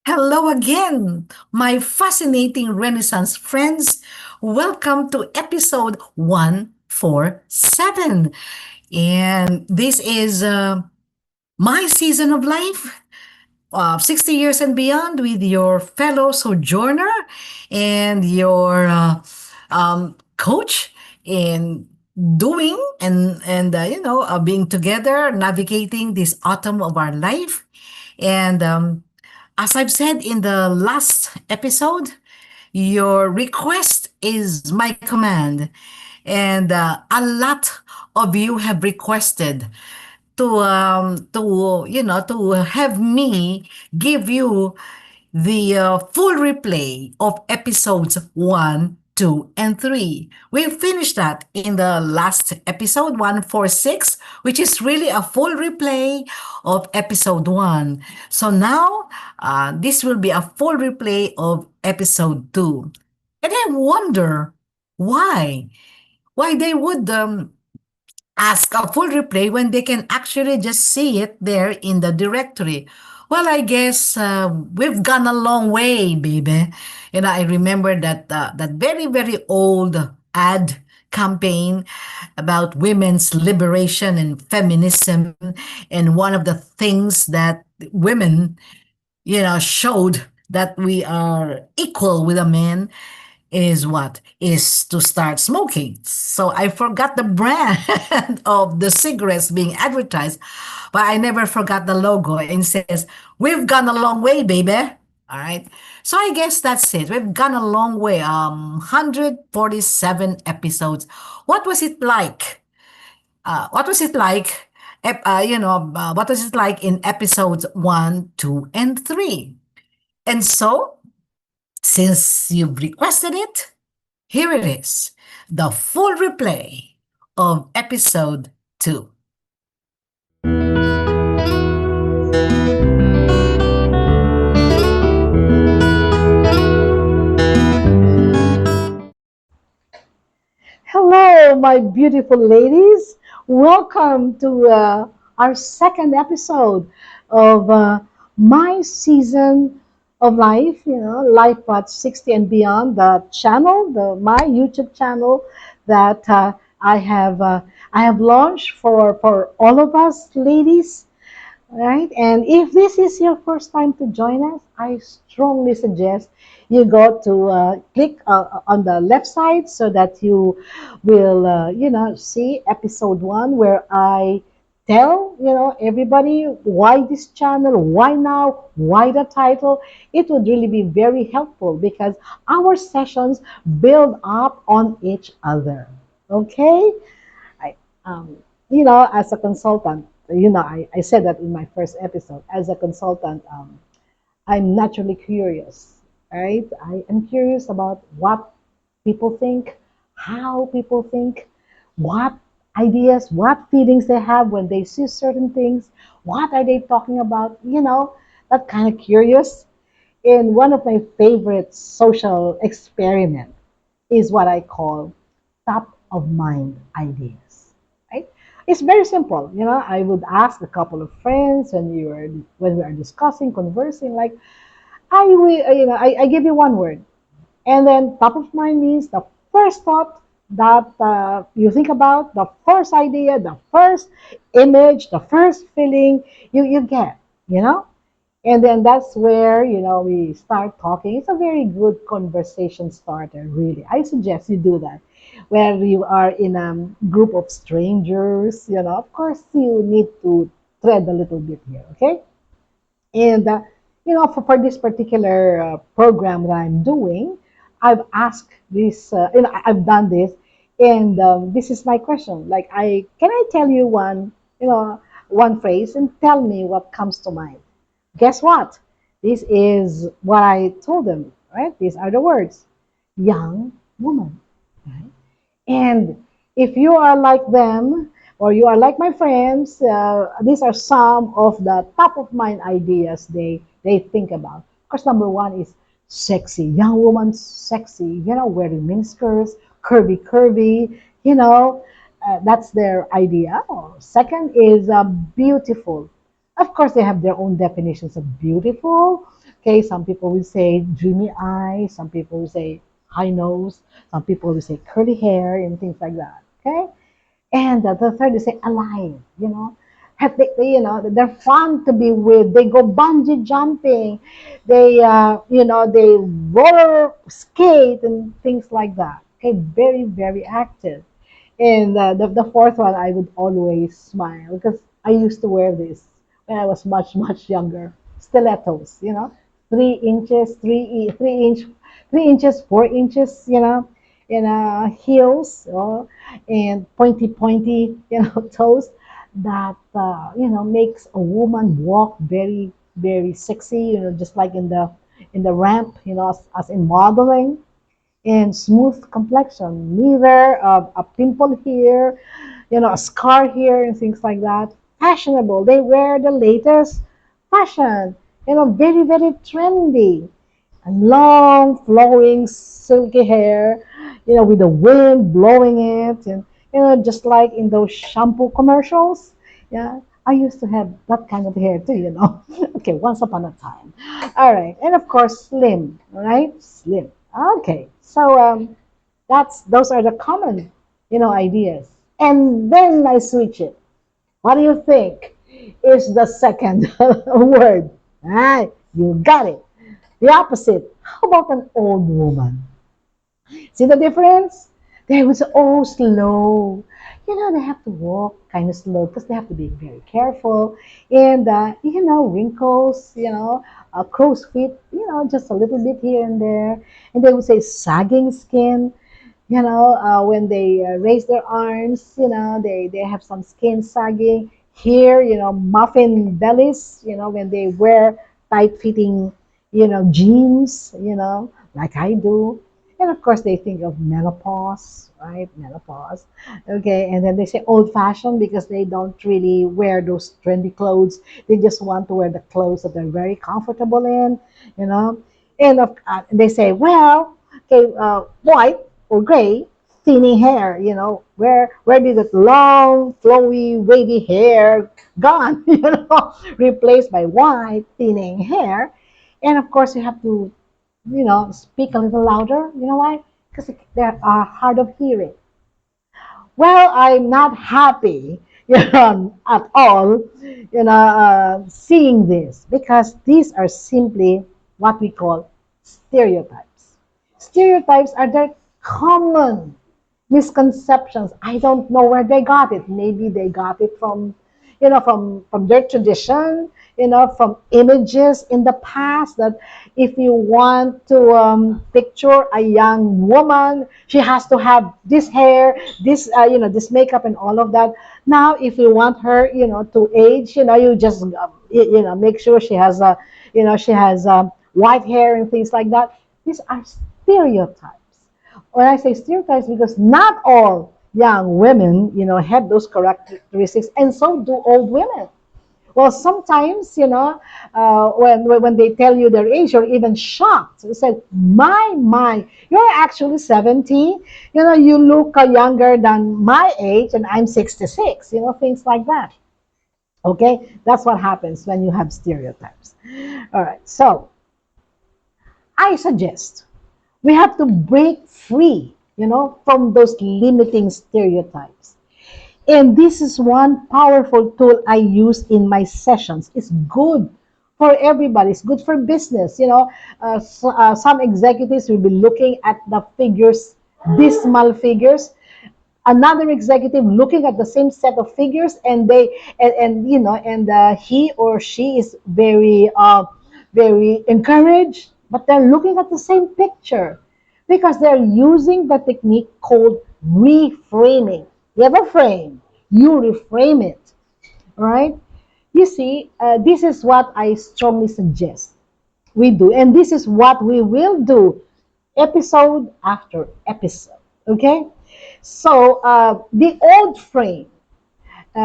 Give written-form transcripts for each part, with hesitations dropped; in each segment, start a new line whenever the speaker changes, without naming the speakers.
Hello again, my fascinating Renaissance friends. Welcome to episode 147. And this is my season of life, 60 years and beyond, with your fellow sojourner and your coach in doing and being together, navigating this autumn of our life. And as I've said in the last episode, your request is my command. And a lot of you have requested to have me give you the full replay of episodes 1, 2, and 3. We finished that in the last episode 146, which is really a full replay of episode 1. So now this will be a full replay of episode 2. And I wonder why they would ask a full replay when they can actually just see it there in the directory. Well, I guess we've gone a long way, baby. I remember that very very old ad campaign about women's liberation and feminism, and one of the things that women showed that we are equal with a man is what? Is to start smoking. So I forgot the brand of the cigarettes being advertised, but I never forgot the logo. And it says, "We've gone a long way, baby." All right. So I guess that's it. We've gone a long way. 147 episodes. What was it like? What was it like? What was it like in episodes 1, 2, and 3? And so, since you've requested it, here it is, the full replay of episode 2.
Hello, my beautiful ladies. Welcome to our second episode of my season of life, Life Path 60 and Beyond, the channel, my YouTube channel that I have launched for all of us ladies. Right? And if this is your first time to join us, I strongly suggest you go to click on the left side so that you will, see episode 1 where I tell, everybody why this channel, why now, why the title. It would really be very helpful because our sessions build up on each other. Okay? I, um, as a consultant, I said that in my first episode. As a consultant, I'm naturally curious, right? I am curious about what people think, how people think, what ideas, what feelings they have when they see certain things, what are they talking about, that kind of curious. And one of my favorite social experiment is what I call top of mind ideas. Right? It's very simple. I would ask a couple of friends when we are discussing, conversing, like I will, I give you one word, and then top of mind means the first thought that you think about, the first idea, the first image, the first feeling you get. You know, and then that's where, we start talking. It's a very good conversation starter, really. I suggest you do that. Where you are in a group of strangers, of course, you need to tread a little bit here, okay? And, for this particular program that I'm doing, I've asked this, I've done this, and this is my question. Like, can I tell you one phrase and tell me what comes to mind? Guess what? This is what I told them, right? These are the words young woman. Right? And if you are like them or you are like my friends, these are some of the top of mind ideas they think about. Of course, number one is sexy, young woman, sexy, wearing miniskirts, curvy, that's their idea. Second is beautiful. Of course, they have their own definitions of beautiful. Okay, some people will say dreamy eyes, some people will say high nose, some people will say curly hair and things like that. Okay, and the third is say alive, have they're fun to be with. They go bungee jumping, they roller skate and things like that. Okay, very very active. And the fourth one, I would always smile because I used to wear this when I was much much younger. Stilettos, 3 inches, 3 inch, 3 inches, 4 inches, in heels, and pointy pointy, toes that makes a woman walk very very sexy, just like in the ramp, as in modeling, and smooth complexion, neither a pimple here, a scar here, and things like that. Fashionable. They wear the latest fashion, very, very trendy. And long, flowing, silky hair, with the wind blowing it, and, just like in those shampoo commercials. Yeah, I used to have that kind of hair too. Okay, once upon a time. All right, and of course, slim, right? Slim. Okay, so that's those are the common, ideas. And then I switch it. What do you think is the second word? Ah, you got it. The opposite. How about an old woman? See the difference? They was all slow. They have to walk kind of slow because they have to be very careful. And, wrinkles, crow's feet, just a little bit here and there. And they would say sagging skin, when they raise their arms, they have some skin sagging here, muffin bellies, when they wear tight fitting, jeans, like I do. And of course, they think of menopause, right? Menopause. Okay. And then they say old fashioned because they don't really wear those trendy clothes. They just want to wear the clothes that they're very comfortable in, you know. And they say, well, okay, white or gray, thinning hair, where did that long, flowy, wavy hair gone, replaced by white, thinning hair. And of course, you have to speak a little louder. You know why? Because they're hard of hearing. Well, I'm not happy, at all, seeing this because these are simply what we call stereotypes. Stereotypes are the common misconceptions. I don't know where they got it. Maybe they got it from, from their tradition, from images in the past that if you want to picture a young woman, she has to have this hair, this makeup and all of that. Now, if you want her, to age, you just, make sure she has white hair and things like that. These are stereotypes. When I say stereotypes, because not all young women, have those characteristics, and so do old women. Well, sometimes, when they tell you their age, you're even shocked. You say, my, you're actually 70. You look younger than my age, and I'm 66. Things like that. Okay, that's what happens when you have stereotypes. All right, so I suggest we have to break free, from those limiting stereotypes. And this is one powerful tool I use in my sessions. It's good for everybody. It's good for business. Some executives will be looking at the figures, dismal figures. Another executive looking at the same set of figures, and he or she is very very encouraged, but they're looking at the same picture because they're using the technique called reframing. You have a frame, you reframe it, right? You see, this is what I strongly suggest we do, and this is what we will do episode after episode. Okay, so the old frame,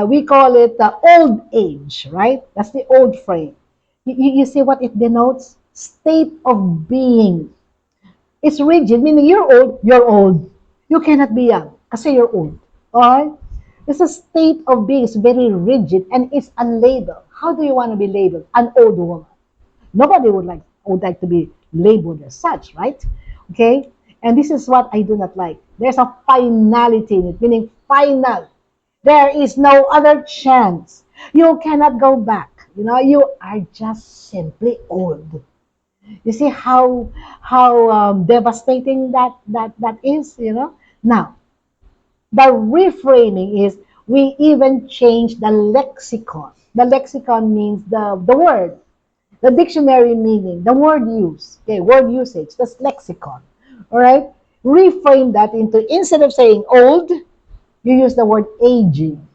we call it the old age, right? That's the old frame. You see what it denotes? State of being. It's rigid, meaning you're old, you're old. You cannot be young kasi you're old. Alright? It's a state of being. It's very rigid and it's unlabeled. How do you want to be labeled? An old woman. Nobody would like. would like to be labeled as such, right? Okay, and this is what I do not like. There's a finality in it, meaning final. There is no other chance. You cannot go back. You know, you are just simply old. You see how devastating that is. You know. Now the reframing is we even change the lexicon. The lexicon means the word, the dictionary meaning, the word use. Okay, word usage. That's lexicon. All right. Reframe that into instead of saying old, you use the word aging.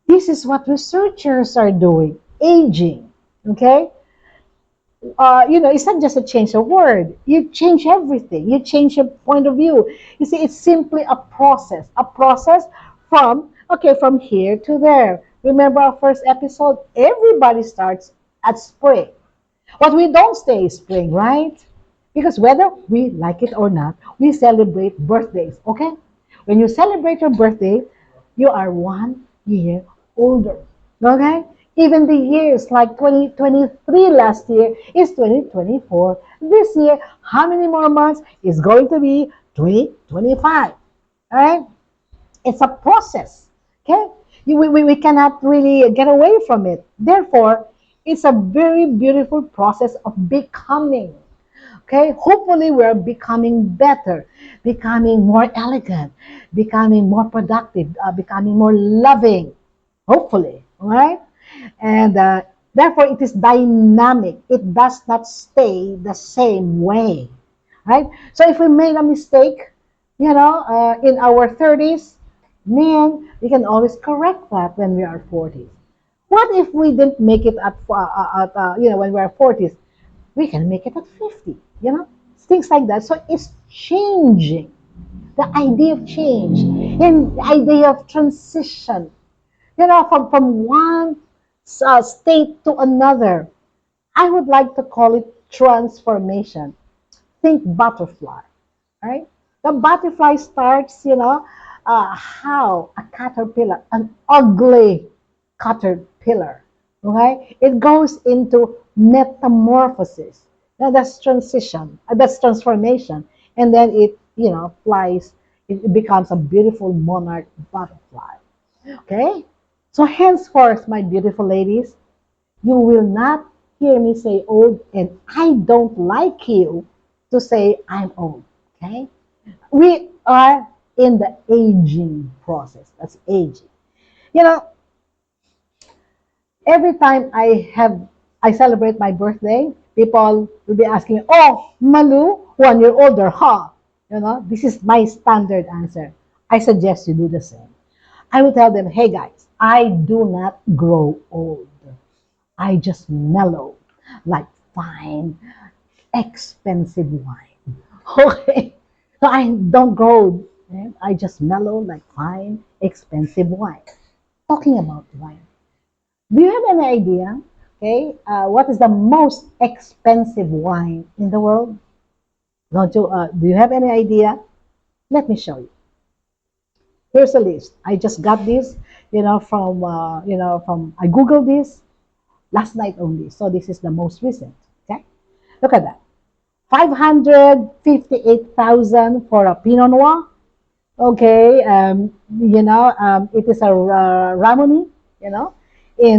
This is what researchers are doing, aging. Okay? It's not just a change of word. You change everything. You change your point of view. You see, it's simply a process from here to there. Remember our first episode? Everybody starts at spring. But we don't stay spring, right? Because whether we like it or not, we celebrate birthdays, okay? When you celebrate your birthday, you are 1 year older, okay? Even the years like 2023 last year is 2024. This year, how many more months is going to be 2025? All right? It's a process. Okay? We cannot really get away from it. Therefore, it's a very beautiful process of becoming. Okay? Hopefully, we're becoming better, becoming more elegant, becoming more productive, becoming more loving. Hopefully. All right? And therefore, it is dynamic. It does not stay the same way. Right? So if we made a mistake, in our 30s, man, we can always correct that when we are 40s. What if we didn't make it when we are 40s? We can make it at 50, things like that. So it's changing. The idea of change and the idea of transition, from one state to another. I would like to call it transformation. Think butterfly, right? The butterfly starts, how a caterpillar, an ugly caterpillar, okay? It goes into metamorphosis. Now that's transition, that's transformation. And then it, flies, it becomes a beautiful monarch butterfly, okay? So henceforth, my beautiful ladies, you will not hear me say old, and I don't like you to say I'm old. Okay? We are in the aging process. That's aging. You know, every time I celebrate my birthday, people will be asking me, "Oh, Malu, 1 year older, huh?" This is my standard answer. I suggest you do the same. I will tell them, "Hey guys, I do not grow old. I just mellow like fine, expensive wine." Okay. So I don't grow. I just mellow like fine, expensive wine. Talking about wine. Do you have any idea? Okay, what is the most expensive wine in the world? Don't you? Do you have any idea? Let me show you. Here's a list. I just got this, from I googled this last night only. So this is the most recent. Okay, look at that. 558,000 for a Pinot Noir. Okay, it is a Ramoni, and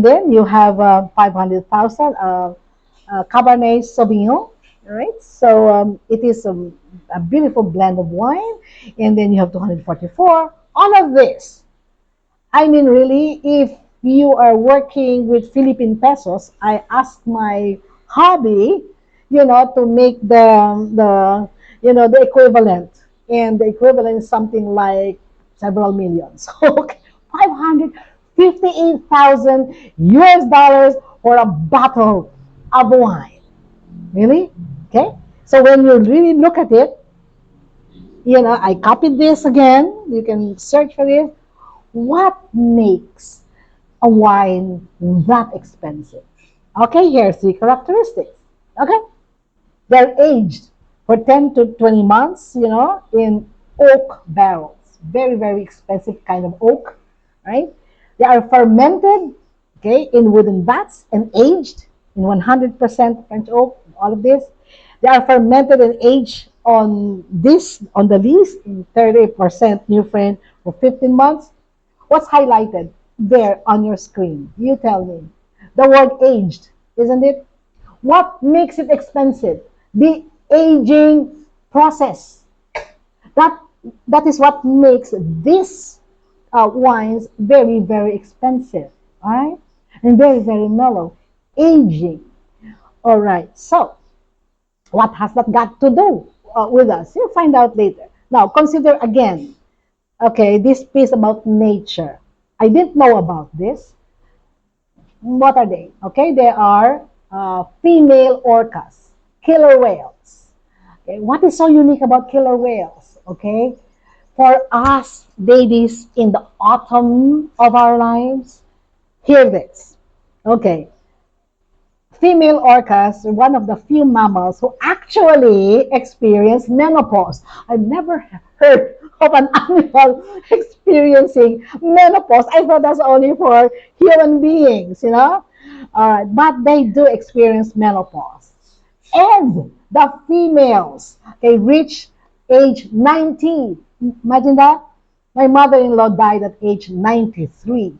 then you have 500,000 Cabernet Sauvignon. All right, so it is a beautiful blend of wine, and then you have 244. All of this, I mean, really, if you are working with Philippine pesos, I ask my hobby, to make the equivalent, and the equivalent is something like several millions. Okay, 558,000 US dollars for a bottle of wine. Really? Okay. So when you really look at it, I copied this again. You can search for this. What makes a wine that expensive? Okay, here's the characteristics. Okay, they're aged for 10 to 20 months, in oak barrels. Very, very expensive kind of oak, right? They are fermented, okay, in wooden vats and aged in 100% French oak, all of this. They are fermented and aged on the least 30% new frame for 15 months. What's highlighted there on your screen? You tell me. The word aged, isn't it? What makes it expensive? The aging process. That that is what makes these wines very, very expensive. All right, and very, very mellow. Aging. All right. So what has that got to do with us? You'll find out later. Now consider again. Okay, this piece about nature. I didn't know about this. What are they? Okay, they are female orcas, killer whales. Okay, what is so unique about killer whales? Okay, for us ladies in the autumn of our lives, hear this. Okay, female orcas are one of the few mammals who actually experience menopause. I've never heard of an animal experiencing menopause. I thought that's only for human beings, you know? But they do experience menopause. And the females, they reach age 90. Imagine that. My mother-in-law died at age 93.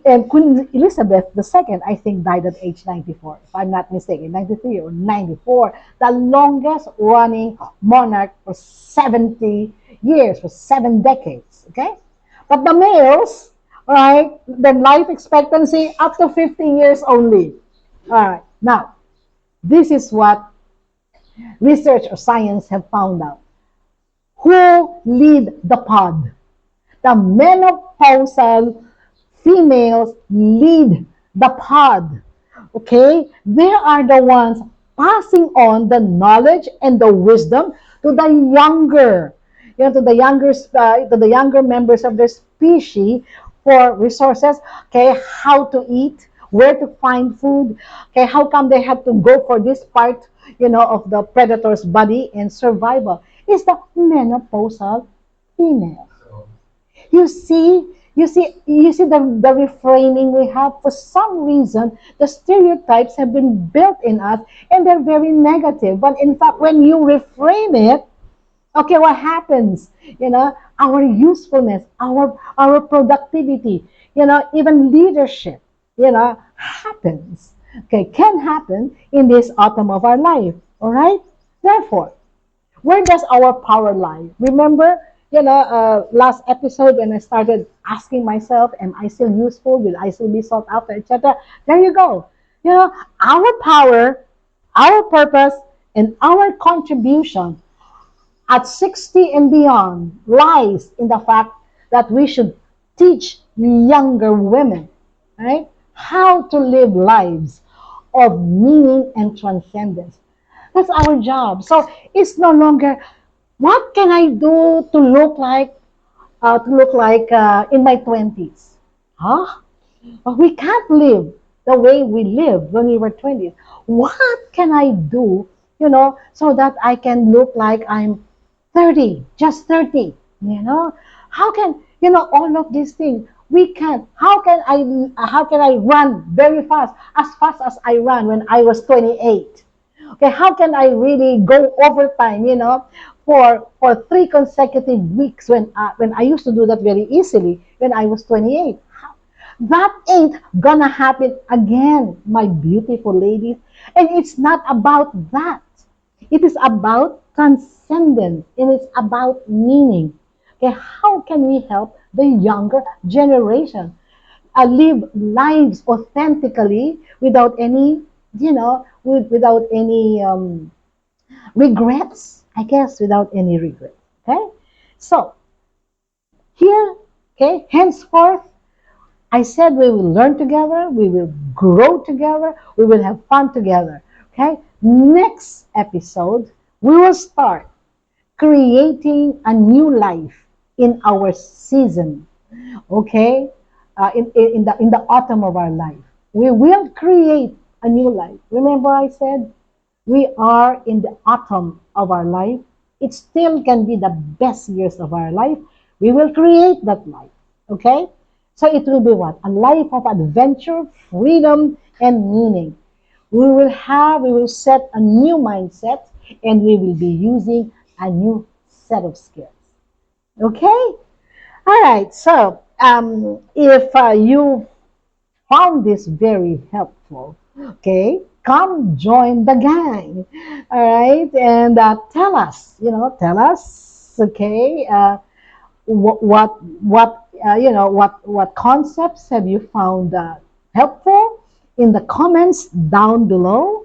And Queen Elizabeth II, I think, died at age 94, if I'm not mistaken, 93 or 94. The longest running monarch for 70 years, for 7 decades. Okay? But the males, right, the life expectancy up to 50 years only. All right. Now, this is what research or science have found out. Who lead the pod? The menopausal females lead the pod. Okay? They are the ones passing on the knowledge and the wisdom to the younger, to the younger members of the species for resources. Okay, how to eat, where to find food. Okay, how come they have to go for this part, of the predator's body and survival? Is the menopausal female. You see the reframing we have. For some reason, the stereotypes have been built in us and they're very negative. But in fact, when you reframe it, okay, what happens? Our usefulness, our productivity, even leadership, happens. Okay, can happen in this autumn of our life. All right? Therefore, where does our power lie? Remember, last episode when I started asking myself, am I still useful? Will I still be sought after, etc.? There you go. Our power, our purpose, and our contribution at 60 and beyond lies in the fact that we should teach younger women, right, how to live lives of meaning and transcendence. That's our job. So it's no longer what can I do to look like in my 20s? Huh? But we can't live the way we lived when we were 20s. What can I do, so that I can look like I'm 30, just 30, How can, all of these things, we can't. How can I run very fast as I ran when I was 28? Okay, how can I really go overtime, for 3 consecutive weeks when I used to do that very easily when I was 28? That ain't gonna happen again, my beautiful ladies. And it's not about that. It is about transcendence and it's about meaning. Okay, how can we help the younger generation live lives authentically without any, without any regrets? I guess without any regret. Okay, so here, okay, henceforth I said we will learn together, we will grow together, we will have fun together. Okay? Next episode, we will start creating a new life in our season. Okay? In the autumn of our life. We will create a new life. Remember I said we are in the autumn of our life. It still can be the best years of our life. We will create that life. Okay? So it will be what? A life of adventure, freedom, and meaning. We will set a new mindset, and we will be using a new set of skills. Okay? All right. So, if you found this very helpful, okay, come join the gang. All right. And tell us, okay, what concepts have you found helpful in the comments down below,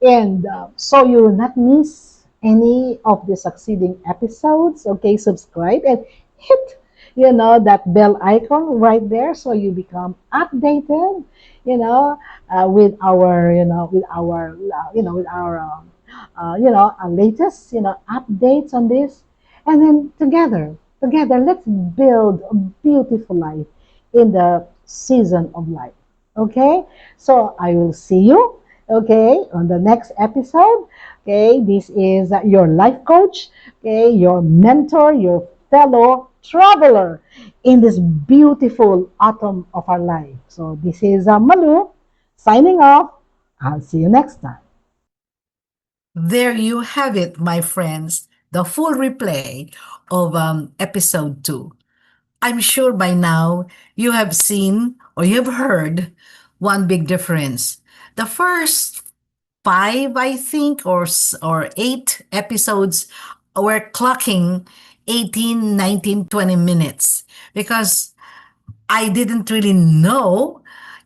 and so you will not miss any of the succeeding episodes. Okay, subscribe and hit that bell icon right there, so you become updated, with our with our latest updates on this. And then together, let's build a beautiful life in the season of life. Okay, so I will see you, okay, on the next episode. Okay, this is your life coach, okay, your mentor, your fellow traveler in this beautiful autumn of our life. So this is Malu signing off. I'll see you next time.
There you have it, my friends, the full replay of episode 2. I'm sure by now you have seen or you have heard one big difference. The first five, I think, or eight episodes were clocking 18, 19, 20 minutes because I didn't really know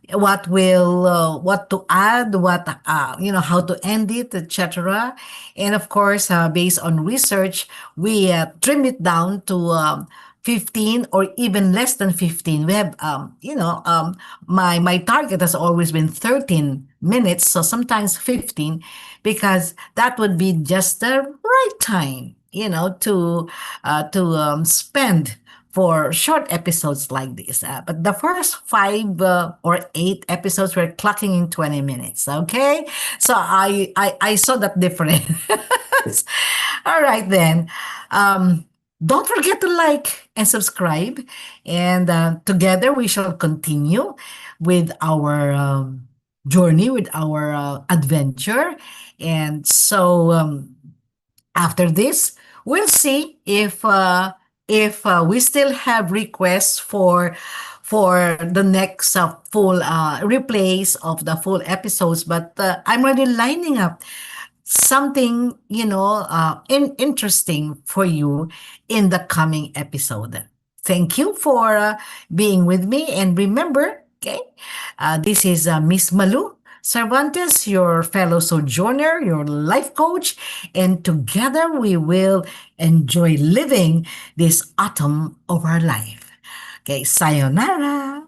what to add, how to end it, etc. And of course, based on research, we trim it down to 15 or even less than 15. We have my target has always been 13 minutes, so sometimes 15, because that would be just the right time, to spend for short episodes like this. But the first five or eight episodes were clocking in 20 minutes. Okay. So I saw that difference. All right, then. Don't forget to like and subscribe. And together we shall continue with our journey, with our adventure. And so, after this, we'll see if we still have requests for the next full replays of the full episodes. But I'm already lining up something interesting for you in the coming episode. Thank you for being with me, and remember, okay, this is Miss Malu Cervantes, your fellow sojourner, your life coach, and together we will enjoy living this autumn of our life. Okay, sayonara.